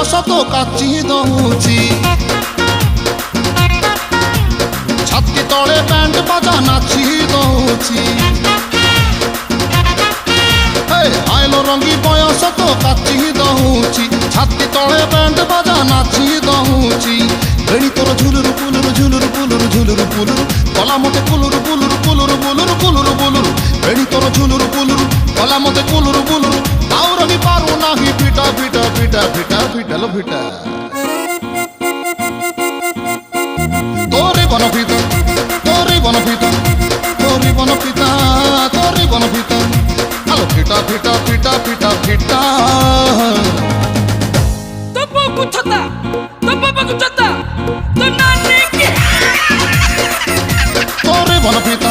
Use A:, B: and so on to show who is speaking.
A: ବୟସ ତ କାଚି ଦଉଛି ଛାତି ତଳେ ବ୍ୟାଣ୍ଡ ବାଜା ନାଚି ଦଉଛି ଆଇଲ ରଙ୍ଗୀ ବୟସ ତ କାଚି ଦଉଛି ଛାତି ତଳେ ବ୍ୟାଣ୍ଡ ବାଜା ନାଚି ଦଉଛି ବେଣୀ ତୋର ଝୁଲୁରୁ ପୁଲୁରୁ ଝୁଲୁରୁ ପୁଲୁରୁ ଝୁଲୁରୁ ପୁଲୁରୁ କଲା ମତେ କୁଲୁରୁ ପୁଲୁରୁ ପୁଲୁରୁ ବୁଲୁରୁ କୁଲୁରୁ ବୁଲୁରୁ ବେଣୀ ତୋର ଝୁଲୁରୁ ପୁଲୁରୁ କଲା ମତେ କୁଲୁରୁ ବୁଲୁରୁ ଆଉ ରହି ପାରୁ ନାହିଁ ଫିଟା ଫିଟା ଫିଟା ଫିଟା ଫିଟାଲ ଫିଟା তোরে বনপিতা তোরে বনপিতা তোরে বনপিতা তোরে বনপিতা আলো ফিটা ফিটা ফিটা ফিটা ফিটা
B: তো বাবু ছতা তো বাবু ছতা তো নানি কি
A: তোরে বনপিতা